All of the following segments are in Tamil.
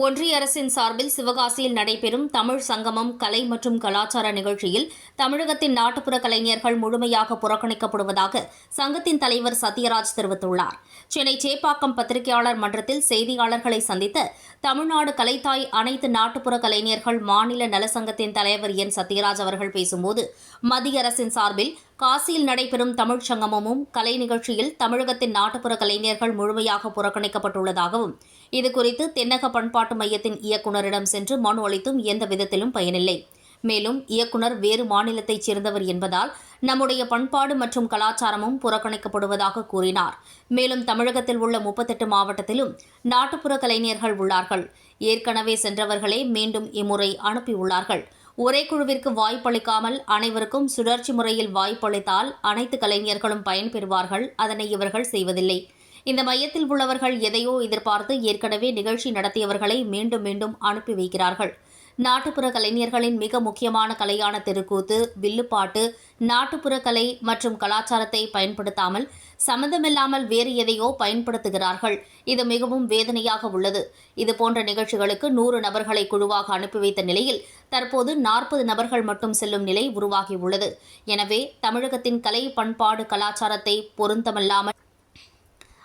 ஒன்றிய அரசின் சார்பில் சிவகாசியில் நடைபெறும் தமிழ் சங்கமம் கலை மற்றும் கலாச்சார நிகழ்ச்சியில் தமிழகத்தின் நாட்டுப்புற கலைஞர்கள் முழுமையாக புறக்கணிக்கப்படுவதாக சங்கத்தின் தலைவர் சத்யராஜ் தெரிவித்துள்ளார். சென்னை சேப்பாக்கம் பத்திரிகையாளர் மன்றத்தில் செய்தியாளர்களை சந்தித்த தமிழ்நாடு கலைத்தாய் அனைத்து நாட்டுப்புற கலைஞர்கள் மாநில நலசங்கத்தின் தலைவர் என் சத்யராஜ் அவர்கள் பேசும்போது, மத்திய அரசின் சார்பில் காசியில் நடைபெறும் தமிழ்ச் சங்கமமும் கலை நிகழ்ச்சியில் தமிழகத்தின் நாட்டுப்புற கலைஞர்கள் முழுமையாக புறக்கணிக்கப்பட்டுள்ளதாகவும், இதுகுறித்து தென்னக பண்பாட்டு மையத்தின் இயக்குநரிடம் சென்று மனு அளித்தும் எந்த விதத்திலும் பயனில்லை. மேலும் இயக்குநர் வேறு மாநிலத்தைச் சேர்ந்தவர் என்பதால் நம்முடைய பண்பாடு மற்றும் கலாச்சாரமும் புறக்கணிக்கப்படுவதாக கூறினார். மேலும் தமிழகத்தில் உள்ள 38 மாவட்டத்திலும் நாட்டுப்புற கலைஞர்கள் உள்ளார்கள். ஏற்கனவே சென்றவர்களே மீண்டும் இம்முறை அனுப்பியுள்ளார்கள். ஒரே குழுவிற்கு வாய்ப்பளிக்காமல் அனைவருக்கும் சுழற்சி முறையில் வாய்ப்பளித்தால் அனைத்து கலைஞர்களும் பயன்பெறுவார்கள். அதனை இவர்கள் செய்வதில்லை. இந்த மையத்தில் உள்ளவர்கள் எதையோ எதிர்பார்த்து ஏற்கனவே நிகழ்ச்சி நடத்தியவர்களை மீண்டும் மீண்டும் அனுப்பி வைக்கிறார்கள். நாட்டுப்புற கலைஞர்களின் மிக முக்கியமான கலையான தெருக்கூத்து, வில்லுப்பாட்டு, நாட்டுப்புற கலை மற்றும் கலாச்சாரத்தை பயன்படுத்தாமல் சம்பந்தமில்லாமல் வேறு எதையோ பயன்படுத்துகிறார்கள். இது மிகவும் வேதனையாக உள்ளது. இதுபோன்ற நிகழ்ச்சிகளுக்கு 100 நபர்களை குழுவாக அனுப்பி வைத்த நிலையில் தற்போது 40 நபர்கள் மட்டும் செல்லும் நிலை உருவாகியுள்ளது. எனவே தமிழகத்தின் கலை, பண்பாடு, கலாச்சாரத்தை பொருத்தமில்லாமல்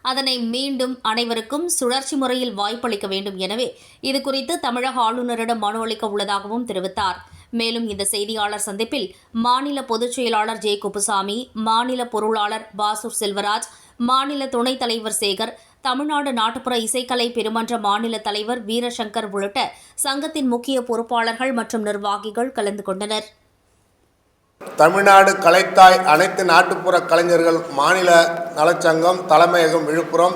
அதனை மீண்டும் அனைவருக்கும் சுழற்சி முறையில் வாய்ப்பளிக்க வேண்டும். எனவே இதுகுறித்து தமிழக ஆளுநரிடம் மனு அளிக்க உள்ளதாகவும் தெரிவித்தார். மேலும் இந்த செய்தியாளர் சந்திப்பில் மாநில பொதுச் செயலாளர் ஜே. குப்புசாமி, மாநில பொருளாளர் பாசூர் செல்வராஜ், மாநில துணைத் தலைவர் சேகர், தமிழ்நாடு நாட்டுப்புற இசைக்கலை பெருமன்ற மாநில தலைவர் வீரசங்கர் உள்ளிட்ட சங்கத்தின் முக்கிய பொறுப்பாளர்கள் மற்றும் நிர்வாகிகள் கலந்து கொண்டனர். தமிழ்நாடு கலைத்தாய் அனைத்து நாட்டுப்புற கலைஞர்கள் மாநில நலச்சங்கம் தலைமையகம் விழுப்புரம்,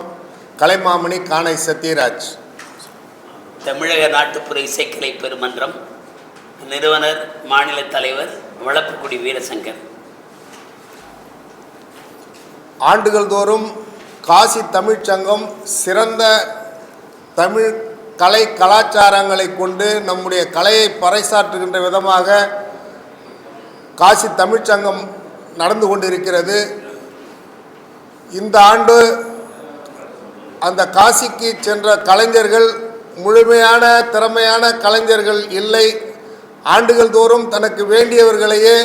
கலைமாமணி கானை சத்யராஜ். தமிழக நாட்டுப்புற இசைக்கலை பெருமன்றம் நிறுவனர் மாநில தலைவர் வளப்புக்குடி வீரசங்கர். ஆண்டுகள் தோறும் காசி தமிழ்ச்சங்கம் சிறந்த தமிழ் கலை கலாச்சாரங்களை கொண்டு நம்முடைய கலையை பறைசாற்றுகின்ற விதமாக காசி தமிழ்ச்சங்கம் நடந்து கொண்டிருக்கிறது. இந்த ஆண்டு அந்த காசிக்கு சென்ற கலைஞர்கள் முழுமையான திறமையான கலைஞர்கள் இல்லை. ஆண்டுகள் தோறும் தனக்கு வேண்டியவர்களையே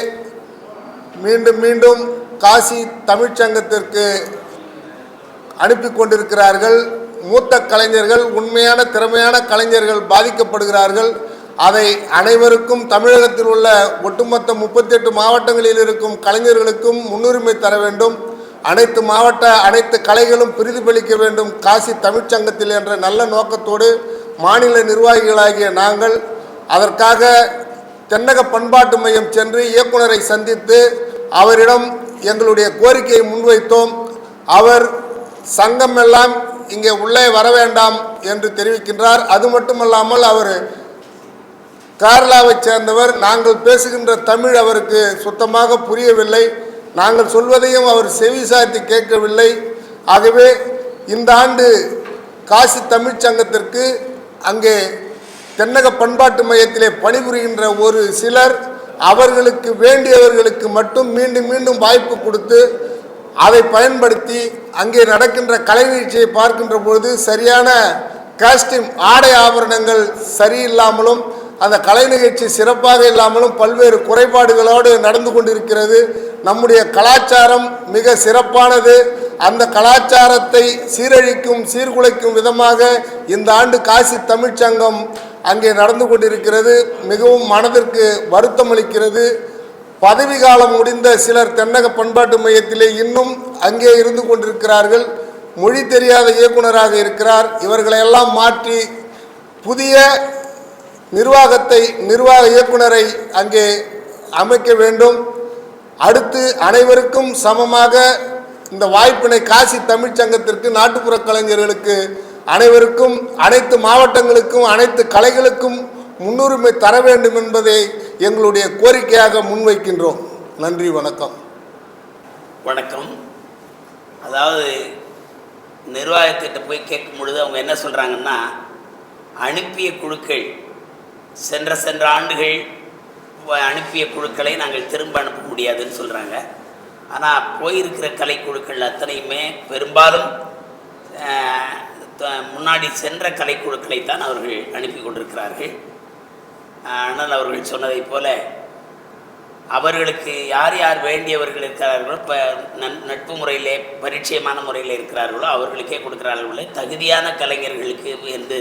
மீண்டும் மீண்டும் காசி தமிழ்ச்சங்கத்திற்கு அனுப்பி கொண்டிருக்கிறார்கள். மூத்த கலைஞர்கள், உண்மையான திறமையான கலைஞர்கள் பாதிக்கப்படுகிறார்கள். அதை அனைவருக்கும் தமிழகத்தில் உள்ள ஒட்டுமொத்த 38 மாவட்டங்களில் இருக்கும் கலைஞர்களுக்கும் முன்னுரிமை தர வேண்டும். அனைத்து அனைத்து கலைகளும் பிரதிபலிக்க வேண்டும் காசி தமிழ்ச்சங்கத்தில் என்ற நல்ல நோக்கத்தோடு மாநில நிர்வாகிகளாகிய நாங்கள் அதற்காக தென்னக பண்பாட்டு மையம் சென்று இயக்குநரை சந்தித்து அவரிடம் எங்களுடைய கோரிக்கையை முன்வைத்தோம். அவர் சங்கம் எல்லாம் இங்கே உள்ளே வர வேண்டாம் என்று தெரிவிக்கின்றார். அது மட்டுமல்லாமல் அவர் கேரளாவை சேர்ந்தவர். நாங்கள் பேசுகின்ற தமிழ் அவருக்கு சுத்தமாக புரியவில்லை. நாங்கள் சொல்வதையும் அவர் செவிசாய்த்து கேட்கவில்லை. ஆகவே இந்த ஆண்டு காசி தமிழ்ச்சங்கத்திற்கு அங்கே தென்னக பண்பாட்டு மையத்திலே பணிபுரிகின்ற ஒரு சிலர் அவர்களுக்கு வேண்டியவர்களுக்கு மட்டும் மீண்டும் மீண்டும் வாய்ப்பு கொடுத்து அதை பயன்படுத்தி அங்கே நடக்கின்ற கலை நிகழ்ச்சியை பார்க்கின்ற பொழுது சரியான காஸ்டியூம் ஆடை ஆபரணங்கள் சரியில்லாமலும் அந்த கலை நிகழ்ச்சி சிறப்பாக இல்லாமலும் பல்வேறு குறைபாடுகளோடு நடந்து கொண்டிருக்கிறது. நம்முடைய கலாச்சாரம் மிக சிறப்பானது. அந்த கலாச்சாரத்தை சீர்குலைக்கும் விதமாக இந்த ஆண்டு காசி தமிழ்ச்சங்கம் அங்கே நடந்து கொண்டிருக்கிறது. மிகவும் மனதிற்கு வருத்தம் அளிக்கிறது. பதவி காலம் முடிந்த சிலர் தென்னக பண்பாட்டு மையத்திலே இன்னும் அங்கே இருந்து கொண்டிருக்கிறார்கள். மொழி தெரியாத இயக்குநராக இருக்கிறார். இவர்களையெல்லாம் மாற்றி புதிய நிர்வாக இயக்குநரை அங்கே அமைக்க வேண்டும். அடுத்து அனைவருக்கும் சமமாக இந்த வாய்ப்பினை காசி தமிழ்ச்சங்கத்திற்கு, நாட்டுப்புற கலைஞர்களுக்கு அனைவருக்கும், அனைத்து மாவட்டங்களுக்கும், அனைத்து கலைகளுக்கும் முன்னுரிமை தர வேண்டும் என்பதை எங்களுடைய கோரிக்கையாக முன்வைக்கின்றோம். நன்றி, வணக்கம். வணக்கம். அதாவது நிர்வாகத்திட்ட போய் கேட்கும் பொழுது அவங்க என்ன சொல்கிறாங்கன்னா, அனுப்பிய குழுக்கள் சென்ற ஆண்டுகள் அனுப்பிய குழுக்களை நாங்கள் திரும்ப அனுப்ப முடியாதுன்னு சொல்கிறாங்க. ஆனால் போயிருக்கிற கலைக்குழுக்கள் அத்தனையுமே பெரும்பாலும் முன்னாடி சென்ற கலைக்குழுக்களை தான் அவர்கள் அனுப்பி கொண்டிருக்கிறார்கள். ஆனால் அவர்கள் சொன்னதைப் போல அவர்களுக்கு யார் யார் வேண்டியவர்கள் இருக்கிறார்களோ, இப்போ நட்பு முறையிலே பரிச்சயமான முறையில் இருக்கிறார்களோ அவர்களுக்கே கொடுக்கிறார்கள். தகுதியான கலைஞர்களுக்கு என்று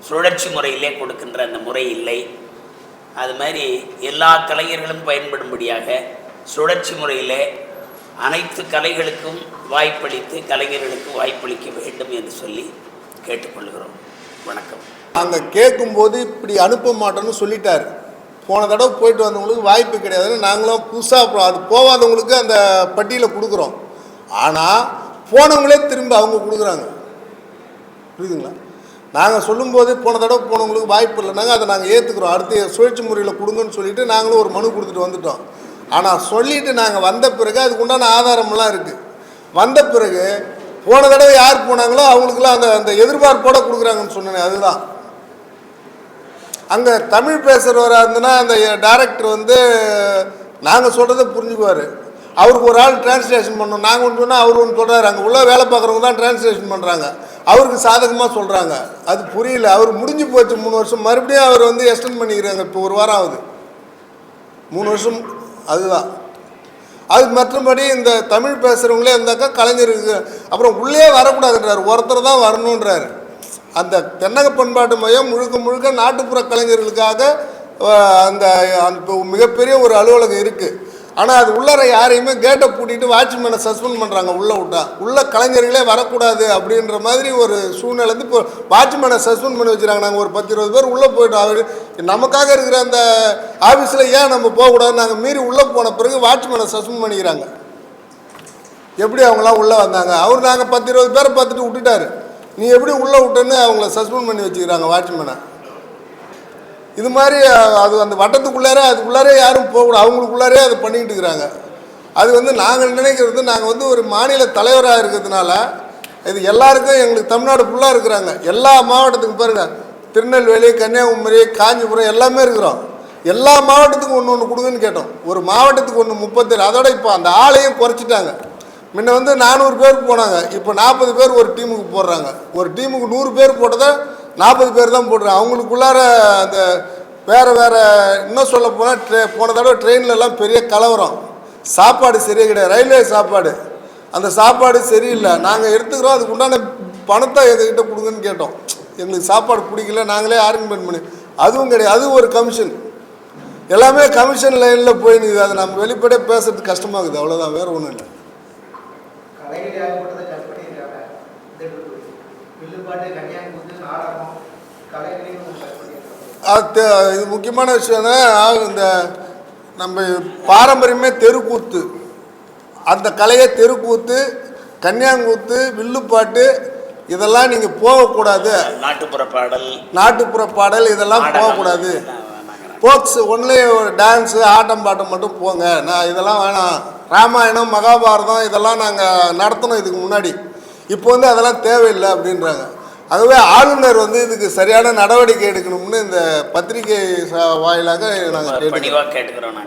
சுழற்சி முறையிலே கொடுக்கின்ற அந்த முறை இல்லை. அது மாதிரி எல்லா கலைஞர்களும் பயன்படும்படியாக சுழற்சி முறையிலே அனைத்து கலைகளுக்கும் வாய்ப்பளித்து கலைஞர்களுக்கு வாய்ப்பளிக்க வேண்டும் என்று சொல்லி கேட்டுக்கொள்கிறோம். வணக்கம். நாங்கள் கேட்கும்போது இப்படி அனுப்ப மாட்டோம்னு சொல்லிட்டார். போன தடவை போயிட்டு வந்தவங்களுக்கு வாய்ப்பு கிடையாதுன்னு நாங்களும் புதுசாக அது போகாதவங்களுக்கு அந்த பட்டியலை கொடுக்குறோம். ஆனால் போனவங்களே திரும்ப அவங்க கொடுக்குறாங்க. புரியுதுங்களா? நாங்கள் சொல்லும்போது போன தடவை போனவங்களுக்கு வாய்ப்பு இல்லைனாங்க, அதை நாங்கள் ஏற்றுக்குறோம். அடுத்து சுழற்சி முறையில் கொடுங்கன்னு சொல்லிவிட்டு நாங்களும் ஒரு மனு கொடுத்துட்டு வந்துட்டோம். ஆனால் சொல்லிவிட்டு நாங்கள் வந்த பிறகு அதுக்கு உண்டான ஆதாரமெல்லாம் இருக்குது. வந்த பிறகு போன தடவை யார் போனாங்களோ அவங்களுக்குலாம் அந்த அந்த எதிர்பார்ப்போடு கொடுக்குறாங்கன்னு சொன்னேன். அதுதான் அங்கே தமிழ் பேசுகிறவராக இருந்ததுன்னா அந்த டைரக்டர் வந்து நாங்கள் சொல்கிறத புரிஞ்சுக்குவார். அவருக்கு ஒரு ஆள் டிரான்ஸ்லேஷன் பண்ணோம். நாங்கள் ஒன்று சொன்னால் அவர் ஒன்று சொல்கிறாரு. அங்கே உள்ள வேலை பார்க்குறவங்க தான் டிரான்ஸ்லேஷன் பண்ணுறாங்க. அவருக்கு சாதகமாக சொல்கிறாங்க. அது புரியல. அவர் முடிஞ்சு போச்சு 3 வருஷம். மறுபடியும் அவர் வந்து எக்ஸ்டெண்ட் பண்ணிக்கிறாங்க. இப்போ 1 வாரம் ஆகுது. 3 வருஷம். அதுதான் அது. மற்றபடி இந்த தமிழ் பேசுகிறவங்களே இருந்தாக்கா கலைஞருக்கு அப்புறம் உள்ளே வரக்கூடாதுன்றார். ஒருத்தர் தான் வரணுன்றார். அந்த தென்னக பண்பாட்டு மையம் முழுக்க முழுக்க நாட்டுப்புற கலைஞர்களுக்காக அந்த மிகப்பெரிய ஒரு அலுவலகம் இருக்குது. ஆனால் அது உள்ளார யாரையுமே கேட்டை பூட்டிட்டு வாட்ச்மேனை சஸ்பெண்ட் பண்ணுறாங்க. உள்ளே விட்டா உள்ள கலைஞர்களே வரக்கூடாது அப்படின்ற மாதிரி ஒரு சூழ்நிலை வந்து இப்போ வாட்ச்மேனை சஸ்பெண்ட் பண்ணி வச்சுருக்காங்க. நாங்கள் ஒரு 10-20 பேர் உள்ளே போய்ட்டோம். அவர் நமக்காக இருக்கிற அந்த ஆஃபீஸில் ஏன் நம்ம போகக்கூடாது? நாங்கள் மீறி உள்ளே போன பிறகு வாட்ச்மேனை சஸ்பெண்ட் பண்ணிக்கிறாங்க. எப்படி அவங்களாம் உள்ளே வந்தாங்க? அவர் நாங்கள் 10-20 பேரை பார்த்துட்டு விட்டுட்டாரு. நீ எப்படி உள்ளே விட்டேன்னு அவங்கள சஸ்பெண்ட் பண்ணி வச்சுக்கிறாங்க வாட்ச்மேனை. இது மாதிரி அது அந்த வட்டத்துக்குள்ளாரே அதுக்குள்ளாரே யாரும் போகக்கூடாது. அவங்களுக்குள்ளாரே அதை பண்ணிக்கிட்டு இருக்கிறாங்க. அது வந்து நாங்கள் நினைக்கிறது, நாங்கள் வந்து ஒரு மாநில தலைவராக இருக்கிறதுனால இது எல்லாருக்கும் எங்களுக்கு தமிழ்நாடு ஃபுல்லாக இருக்கிறாங்க. எல்லா மாவட்டத்துக்கும் பாருங்கள், திருநெல்வேலி, கன்னியாகுமரி, காஞ்சிபுரம் எல்லாமே இருக்கிறோம். எல்லா மாவட்டத்துக்கும் ஒன்று ஒன்று கொடுங்கன்னு கேட்டோம். ஒரு மாவட்டத்துக்கு ஒன்று 37. அதோட இப்போ அந்த ஆளையும் குறைச்சிட்டாங்க. முன்ன வந்து 400 பேருக்கு போனாங்க. இப்போ 40 பேர் ஒரு டீமுக்கு போடுறாங்க. ஒரு டீமுக்கு 100 பேர் போட்டதை 40 பேர் தான் போடுறாங்க. அவங்களுக்குள்ளார அந்த வேறு இன்னும் சொல்ல போனால் போன தடவை ட்ரெயின்லலாம் பெரிய கலவரம். சாப்பாடு சரியாக கிடையாது. ரயில்வே சாப்பாடு, அந்த சாப்பாடு சரியில்லை. நாங்கள் எடுத்துக்கிறோம், அதுக்கு உண்டான பணத்தை எங்ககிட்ட கொடுங்கன்னு கேட்டோம். எங்களுக்கு சாப்பாடு பிடிக்கல, நாங்களே ஆர்குமெண்ட் பண்ணி. அதுவும் கிடையாது. அது ஒரு கமிஷன். எல்லாமே கமிஷன் லைனில் போய் நிற்குது. அதை நம்ம வெளிப்படையாக பேசுறதுக்கு கஷ்டமாகுது. அவ்வளோதான், வேறு ஒன்றும் இல்லை. இது முக்கியமான விஷயம் தான். இந்த நம்ம பாரம்பரியமே தெருக்கூத்து, அந்த கலையை தெருக்கூத்து, கன்னியாங்கூத்து, வில்லுப்பாட்டு இதெல்லாம் நீங்கள் போகக்கூடாது. நாட்டுப்புற பாடல் இதெல்லாம் போகக்கூடாது. போக்ஸ் ஒன்லி ஒரு டான்ஸு, ஆட்டம் பாட்டம் மட்டும் போங்க. நான் இதெல்லாம் வேணாம். ராமாயணம், மகாபாரதம் இதெல்லாம் நாங்கள் நடத்தணும் இதுக்கு முன்னாடி. இப்போ வந்து அதெல்லாம் தேவையில்லை அப்படின்றாங்க. ஆகவே ஆளுநர் வந்து இதுக்கு சரியான நடவடிக்கை எடுக்கணும்னு இந்த பத்திரிகை வாயிலாக நாங்கள் கேட்டுக்கிறோம்.